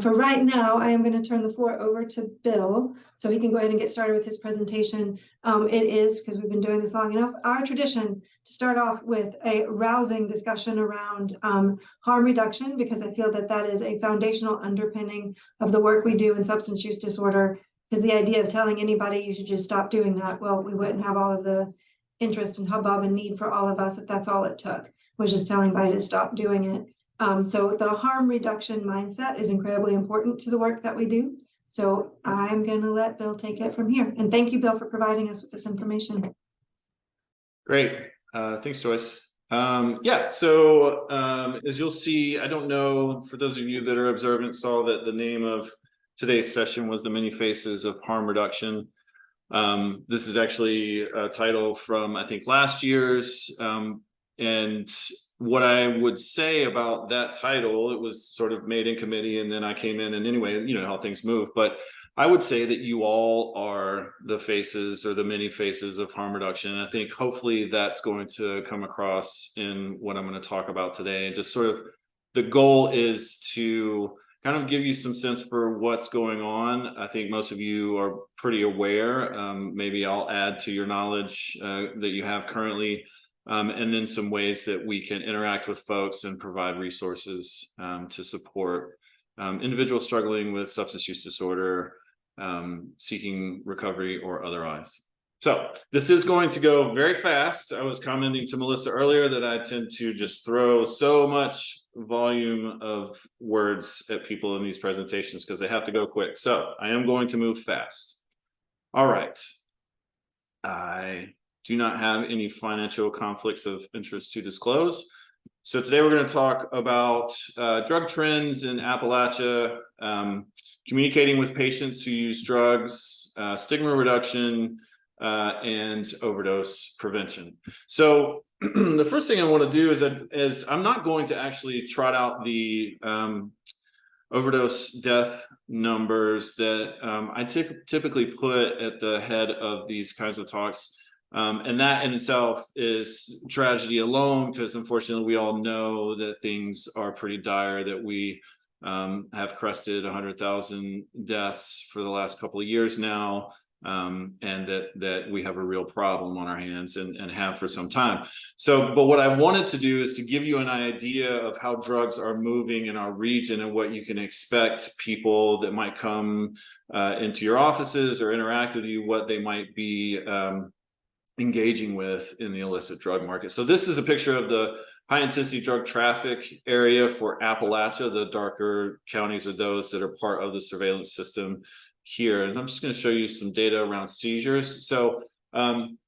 For right now, I am going to turn the floor over to Bill so he can go ahead and get started with his presentation. It is, because we've been doing this long enough, our tradition to start off with a rousing discussion around harm reduction, because I feel that that is a foundational underpinning of the work we do in substance use disorder. Because the idea of telling anybody you should just stop doing that, well, we wouldn't have all of the interest and hubbub and need for all of us if that's all it took, was just telling anybody to stop doing it. So the harm reduction mindset is incredibly important to the work that we do. So I'm going to let Bill take it from here. And thank you, Bill, for providing us with this information. Great. Thanks, Joyce. As you'll see, I don't know, for those of you that are observant, saw that the name of today's session was The Many Faces of Harm Reduction. This is actually a title from, I think, last year's. And what I would say about that title, it was sort of made in committee and then I came in, and anyway, you know how things move, but I would say that you all are the faces or the many faces of harm reduction. I think hopefully that's going to come across in what I'm going to talk about today. And just sort of the goal is to kind of give you some sense for what's going on. I think most of you are pretty aware. Maybe I'll add to your knowledge that you have currently. And then some ways that we can interact with folks and provide resources to support individuals struggling with substance use disorder, seeking recovery or otherwise. So this is going to go very fast. I was commenting to Melissa earlier that I tend to just throw so much volume of words at people in these presentations because they have to go quick. So I am going to move fast. All right. I do not have any financial conflicts of interest to disclose. So today we're going to talk about drug trends in Appalachia, communicating with patients who use drugs, stigma reduction, and overdose prevention. So the first thing I want to do is I'm not going to actually trot out the overdose death numbers that I typically put at the head of these kinds of talks. And that in itself is tragedy alone, because unfortunately we all know that things are pretty dire, that we have crested 100,000 deaths for the last couple of years now, and that we have a real problem on our hands and have for some time. So, but what I wanted to do is to give you an idea of how drugs are moving in our region and what you can expect people that might come into your offices or interact with you, what they might be engaging with in the illicit drug market. So this is a picture of the high intensity drug traffic area for Appalachia. The darker counties are those that are part of the surveillance system here. And I'm just going to show you some data around seizures. So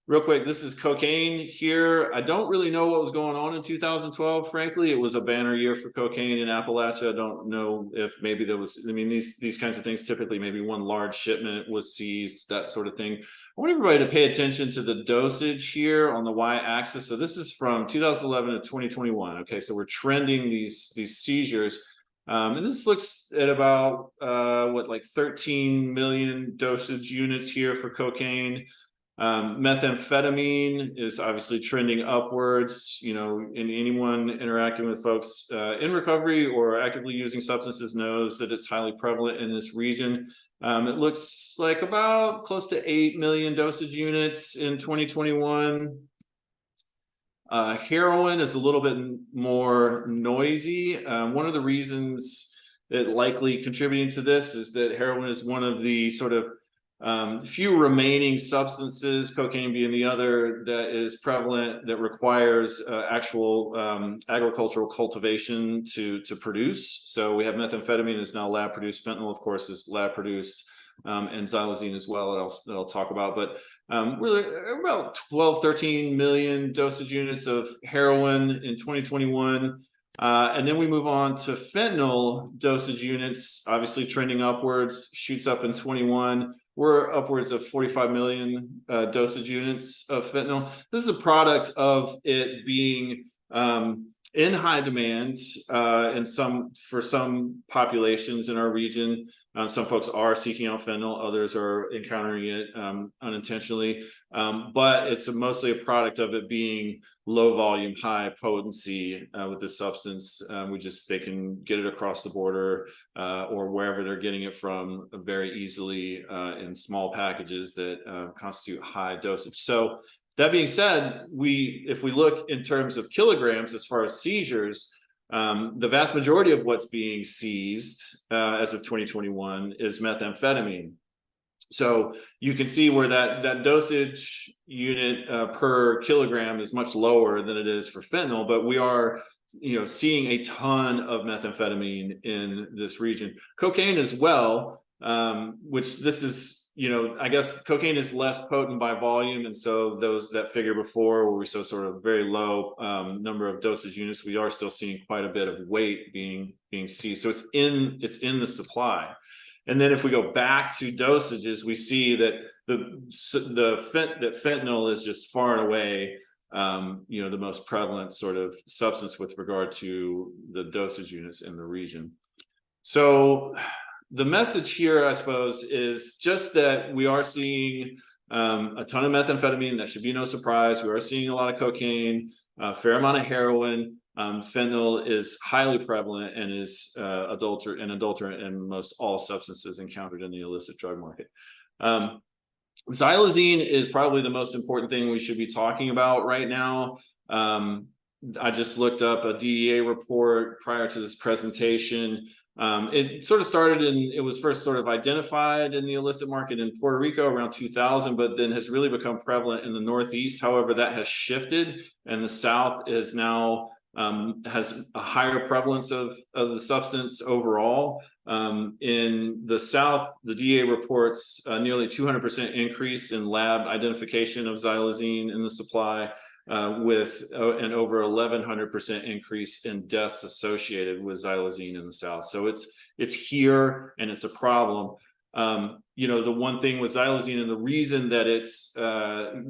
real quick, this is cocaine here. I don't really know what was going on in 2012, frankly. It was a banner year for cocaine in Appalachia. I don't know if maybe there was, I mean, these kinds of things, typically maybe one large shipment was seized, that sort of thing. I want everybody to pay attention to the dosage here on the y-axis. So this is from 2011 to 2021. Okay, so we're trending these seizures. And this looks at about, like 13 million dosage units here for cocaine. Methamphetamine is obviously trending upwards. You know, and anyone interacting with folks in recovery or actively using substances knows that it's highly prevalent in this region. It looks like about close to 8 million dosage units in 2021. Heroin is a little bit more noisy. One of the reasons that likely contributing to this is that heroin is one of the sort of few remaining substances, cocaine being the other, that is prevalent, that requires actual agricultural cultivation to produce. So we have methamphetamine is now lab produced. Fentanyl, of course, is lab produced, and xylazine as well, that I'll talk about. But we're about 12, 13 million dosage units of heroin in 2021. And then we move on to fentanyl dosage units, obviously trending upwards, shoots up in 21. We're upwards of 45 million dosage units of fentanyl. This is a product of it being in high demand for some populations in our region. Some folks are seeking out fentanyl, others are encountering it unintentionally, but it's mostly a product of it being low volume, high potency with this substance. They can get it across the border or wherever they're getting it from very easily in small packages that constitute high dosage. So that being said, if we look in terms of kilograms as far as seizures, the vast majority of what's being seized as of 2021 is methamphetamine. So you can see where that dosage unit per kilogram is much lower than it is for fentanyl, but we are seeing a ton of methamphetamine in this region. Cocaine as well, which this is, I guess cocaine is less potent by volume, and so that figure before where we saw sort of very low number of dosage units, we are still seeing quite a bit of weight being seized. So it's in the supply. And then if we go back to dosages, we see that that fentanyl is just far and away the most prevalent sort of substance with regard to the dosage units in the region. So the message here, I suppose, is just that we are seeing a ton of methamphetamine. That should be no surprise. We are seeing a lot of cocaine, a fair amount of heroin. Fentanyl is highly prevalent and is adulterant in most all substances encountered in the illicit drug market. Xylazine is probably the most important thing we should be talking about right now. I just looked up a DEA report prior to this presentation. It sort of started it was first sort of identified in the illicit market in Puerto Rico around 2000, but then has really become prevalent in the Northeast. However, that has shifted, and the South is now has a higher prevalence of the substance overall. In the South, the DEA reports nearly 200% increase in lab identification of xylazine in the supply, with an over 1,100% increase in deaths associated with xylazine in the South. So it's here, and it's a problem. The one thing with xylazine, and the reason that it's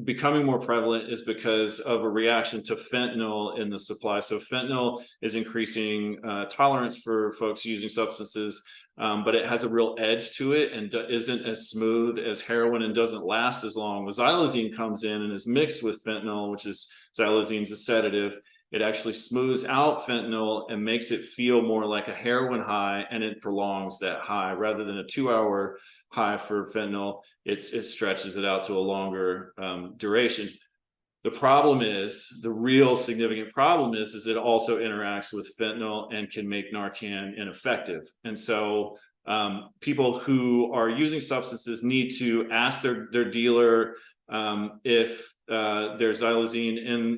becoming more prevalent, is because of a reaction to fentanyl in the supply. So fentanyl is increasing tolerance for folks using substances, but it has a real edge to it and isn't as smooth as heroin and doesn't last as long. When xylazine comes in and is mixed with fentanyl, which is xylazine's a sedative, it actually smooths out fentanyl and makes it feel more like a heroin high, and it prolongs that high. Rather than a 2-hour high for fentanyl, it stretches it out to a longer duration. The real significant problem is it also interacts with fentanyl and can make Narcan ineffective. And so people who are using substances need to ask their dealer if there's xylazine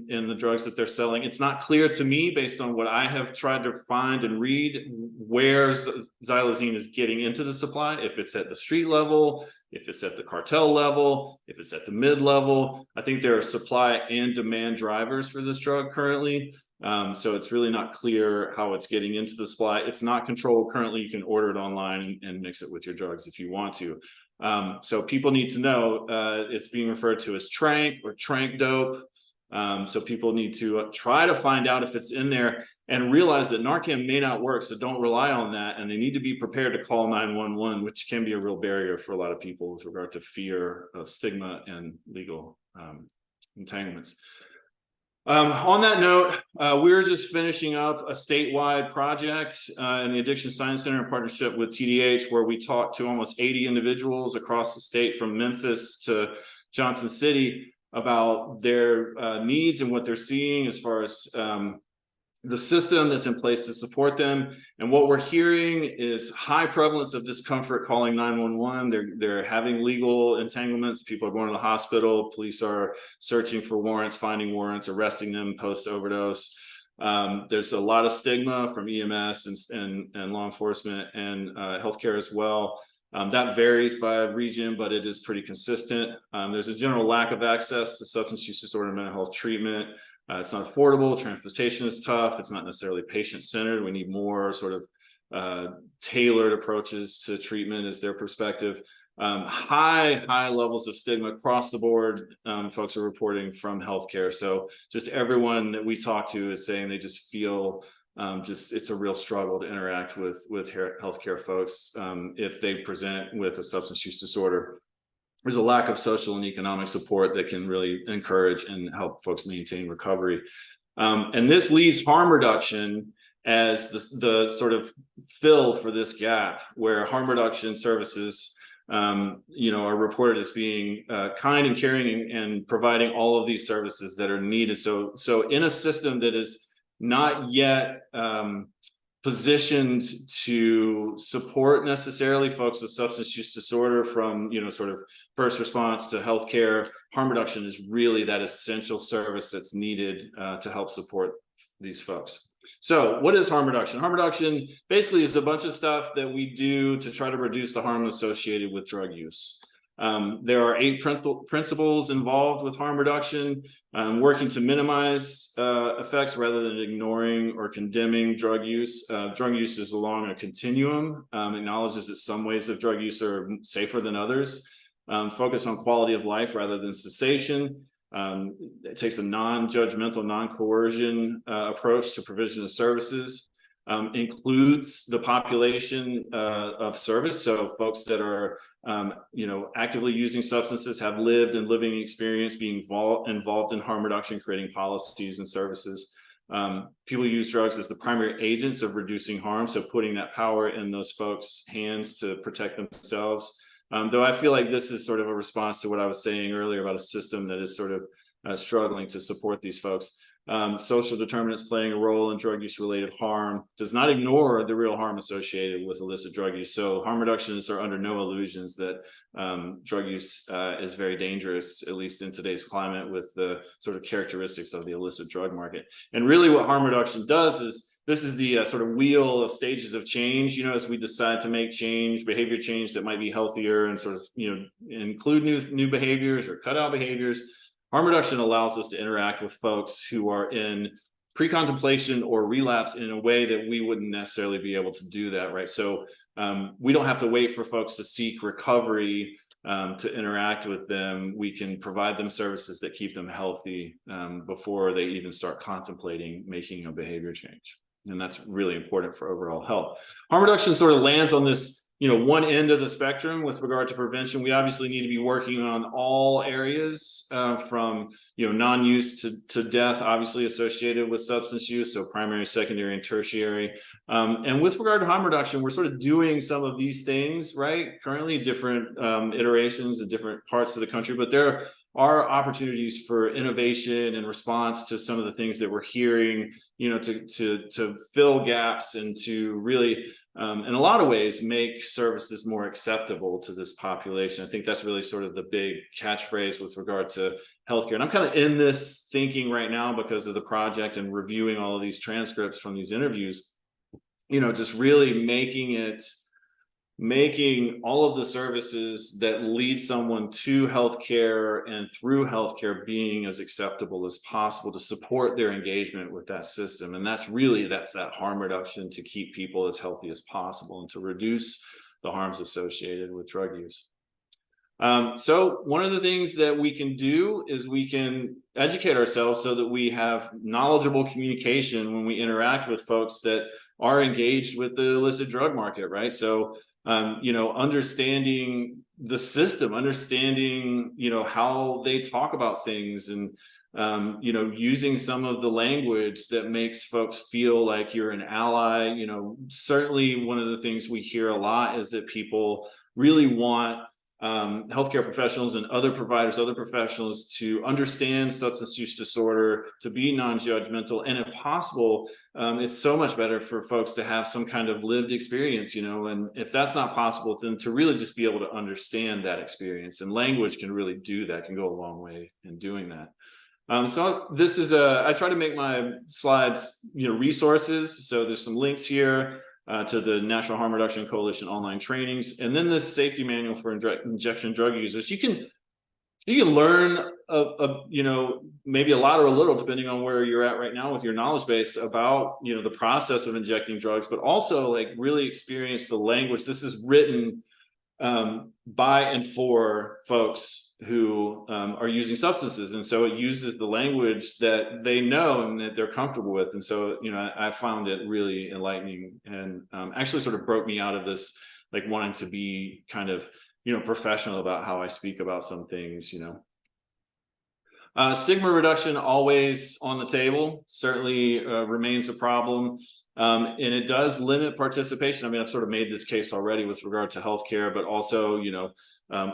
in the drugs that they're selling. It's not clear to me, based on what I have tried to find and read, where xylazine is getting into the supply, if it's at the street level, if it's at the cartel level, if it's at the mid-level. I think there are supply and demand drivers for this drug currently. So it's really not clear how it's getting into the supply. It's not controlled currently. You can order it online and mix it with your drugs if you want to. So people need to know it's being referred to as trank or trank dope. So people need to try to find out if it's in there and realize that Narcan may not work. So don't rely on that. And they need to be prepared to call 911, which can be a real barrier for a lot of people with regard to fear of stigma and legal entanglements. On that note, we're just finishing up a statewide project in the Addiction Science Center in partnership with TDH, where we talked to almost 80 individuals across the state, from Memphis to Johnson City, about their needs and what they're seeing as far as the system that's in place to support them. And what we're hearing is high prevalence of discomfort calling 911. They're having legal entanglements. People are going to the hospital. Police are searching for warrants, finding warrants, arresting them post-overdose. There's a lot of stigma from EMS and law enforcement and healthcare as well. That varies by region, but it is pretty consistent. There's a general lack of access to substance use disorder mental health treatment. It's not affordable. Transportation is tough. It's not necessarily patient-centered. We need more sort of tailored approaches to treatment, is their perspective. high levels of stigma across the board. Folks are reporting from healthcare. So just everyone that we talk to is saying they just feel it's a real struggle to interact with healthcare folks if they present with a substance use disorder. There's a lack of social and economic support that can really encourage and help folks maintain recovery. And this leaves harm reduction as the sort of fill for this gap, where harm reduction services are reported as being kind and caring and providing all of these services that are needed. So in a system that is not yet positioned to support necessarily folks with substance use disorder from, sort of first response to healthcare, harm reduction is really that essential service that's needed to help support these folks. So what is harm reduction? Harm reduction basically is a bunch of stuff that we do to try to reduce the harm associated with drug use. There are 8 principles involved with harm reduction, working to minimize effects rather than ignoring or condemning drug use. Drug use is along a continuum, acknowledges that some ways of drug use are safer than others. Focus on quality of life rather than cessation. It takes a non-judgmental, non-coercion approach to provision of services. Includes the population of service. So folks that are actively using substances, have lived and living experience, being involved in harm reduction, creating policies and services. People use drugs as the primary agents of reducing harm, so putting that power in those folks' hands to protect themselves. Though I feel like this is sort of a response to what I was saying earlier about a system that is sort of struggling to support these folks. Social determinants playing a role in drug use related harm, does not ignore the real harm associated with illicit drug use. So harm reductions are under no illusions that drug use is very dangerous, at least in today's climate, with the sort of characteristics of the illicit drug market. And really what harm reduction does is, this is the sort of wheel of stages of change, as we decide to make change, behavior change that might be healthier and sort of, include new behaviors or cut out behaviors. Harm reduction allows us to interact with folks who are in pre-contemplation or relapse in a way that we wouldn't necessarily be able to do that, right? So we don't have to wait for folks to seek recovery to interact with them. We can provide them services that keep them healthy before they even start contemplating making a behavior change. And that's really important for overall health. Harm reduction sort of lands on this, one end of the spectrum with regard to prevention. We obviously need to be working on all areas from, non-use to death, obviously associated with substance use. So primary, secondary, and tertiary. And with regard to harm reduction, we're sort of doing some of these things, right? Currently different iterations in different parts of the country, but there are opportunities for innovation and response to some of the things that we're hearing, to fill gaps and to really, in a lot of ways, make services more acceptable to this population. I think that's really sort of the big catchphrase with regard to healthcare. And I'm kind of in this thinking right now because of the project and reviewing all of these transcripts from these interviews, just really making all of the services that lead someone to healthcare and through healthcare being as acceptable as possible to support their engagement with that system. And that's that harm reduction to keep people as healthy as possible and to reduce the harms associated with drug use. So one of the things that we can do is we can educate ourselves so that we have knowledgeable communication when we interact with folks that are engaged with the illicit drug market, right? So understanding the system, understanding, how they talk about things and, using some of the language that makes folks feel like you're an ally. Certainly one of the things we hear a lot is that people really want healthcare professionals and other providers, other professionals to understand substance use disorder, to be non-judgmental, and if possible, it's so much better for folks to have some kind of lived experience, and if that's not possible, then to really just be able to understand that experience, and language can really do that, can go a long way in doing that. So this is I try to make my slides, resources. So there's some links here to the National Harm Reduction Coalition online trainings, and then this safety manual for injection drug users. You can learn, maybe a lot or a little, depending on where you're at right now with your knowledge base about, the process of injecting drugs, but also like really experience the language. This is written by and for folks who are using substances. And so it uses the language that they know and that they're comfortable with. And so, I found it really enlightening, and actually sort of broke me out of this, like, wanting to be kind of, professional about how I speak about some things. Stigma reduction, always on the table, certainly remains a problem. And it does limit participation. I mean, I've sort of made this case already with regard to healthcare, but also,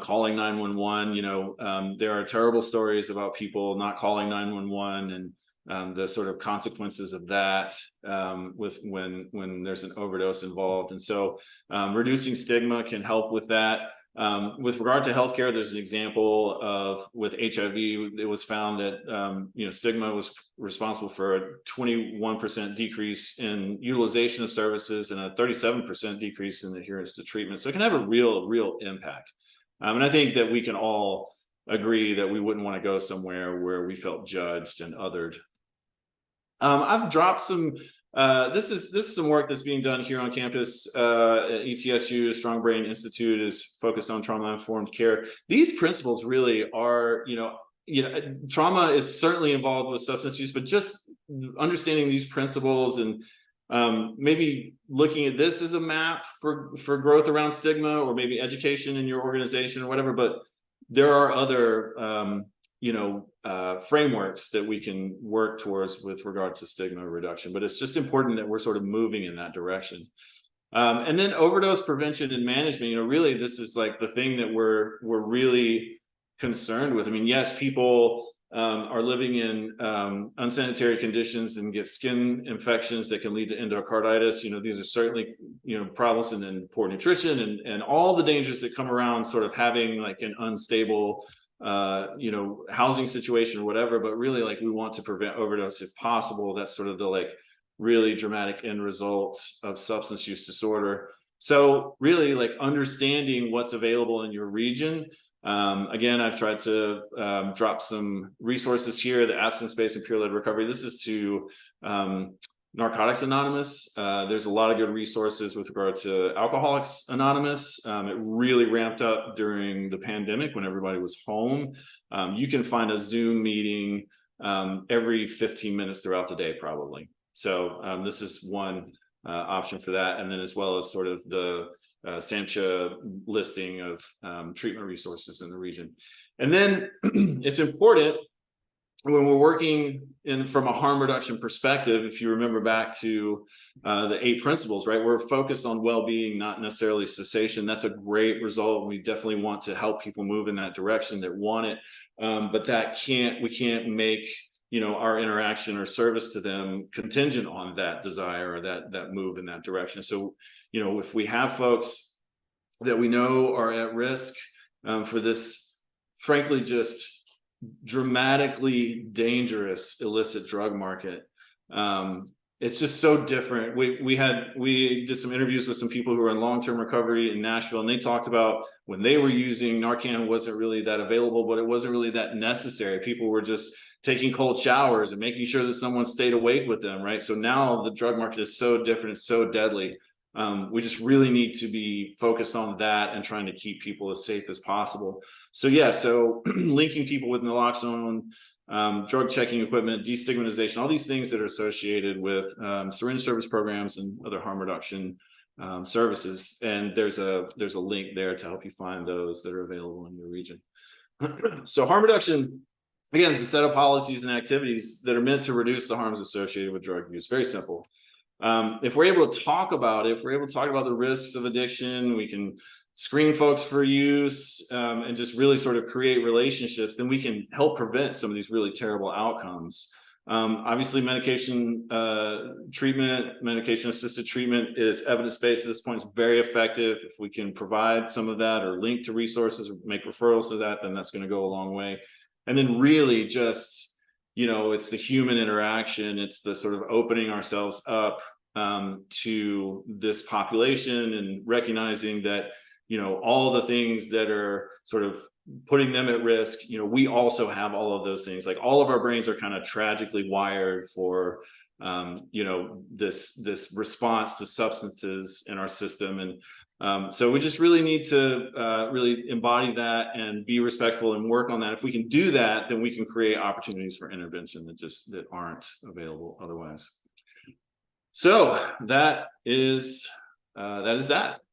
calling 911. There are terrible stories about people not calling 911 and the sort of consequences of that with when there's an overdose involved. And so reducing stigma can help with that. With regard to healthcare, there's an example of with HIV. It was found that stigma was responsible for a 21% decrease in utilization of services and a 37% decrease in adherence to treatment. So it can have a real impact. And I think that we can all agree that we wouldn't want to go somewhere where we felt judged and othered. I've dropped some. This is some work that's being done here on campus at ETSU. Strong Brain Institute is focused on trauma-informed care. These principles really are, trauma is certainly involved with substance use, but just understanding these principles and maybe looking at this as a map for growth around stigma, or maybe education in your organization or whatever. But there are other frameworks that we can work towards with regard to stigma reduction, but it's just important that we're sort of moving in that direction. And then overdose prevention and management, really, this is like the thing that we're really concerned with. I mean, yes, people are living in unsanitary conditions and get skin infections that can lead to endocarditis. These are certainly, problems, and then poor nutrition and all the dangers that come around sort of having like an unstable housing situation or whatever. But really, like, we want to prevent overdose if possible. That's sort of the like really dramatic end result of substance use disorder. So really, like, understanding what's available in your region. Again, I've tried to drop some resources here, the abstinence-based and peer-led recovery. This is to Narcotics Anonymous. There's a lot of good resources with regard to Alcoholics Anonymous. It really ramped up during the pandemic when everybody was home. You can find a Zoom meeting every 15 minutes throughout the day, probably. So this is one option for that. And then as well as sort of the SAMHSA listing of treatment resources in the region. And then it's important when we're working from a harm reduction perspective, if you remember back to the 8 principles, right? We're focused on well-being, not necessarily cessation. That's a great result. We definitely want to help people move in that direction that want it. But we can't make, our interaction or service to them contingent on that desire or that move in that direction. So, if we have folks that we know are at risk for this, frankly, just dramatically dangerous illicit drug market, it's just so different. We did some interviews with some people who are in long-term recovery in Nashville, and they talked about when they were using Narcan, wasn't really that available, but it wasn't really that necessary. People were just taking cold showers and making sure that someone stayed awake with them, right? So now the drug market is so different, it's so deadly. We just really need to be focused on that and trying to keep people as safe as possible. So linking people with naloxone, drug checking equipment, destigmatization, all these things that are associated with syringe service programs and other harm reduction services. And there's a link there to help you find those that are available in your region. So harm reduction, again, is a set of policies and activities that are meant to reduce the harms associated with drug use. Very simple. If we're able to talk about it, if we're able to talk about the risks of addiction, we can screen folks for use and just really sort of create relationships, then we can help prevent some of these really terrible outcomes. Obviously, medication treatment, medication-assisted treatment is evidence-based at this point. It's very effective. If we can provide some of that or link to resources or make referrals to that, then that's going to go a long way. And then really just, it's the human interaction. It's the sort of opening ourselves up to this population and recognizing that, all the things that are sort of putting them at risk, we also have all of those things. Like, all of our brains are kind of tragically wired for, this response to substances in our system. And So we just really need to really embody that and be respectful and work on that. If we can do that, then we can create opportunities for intervention that aren't available otherwise. So that is that.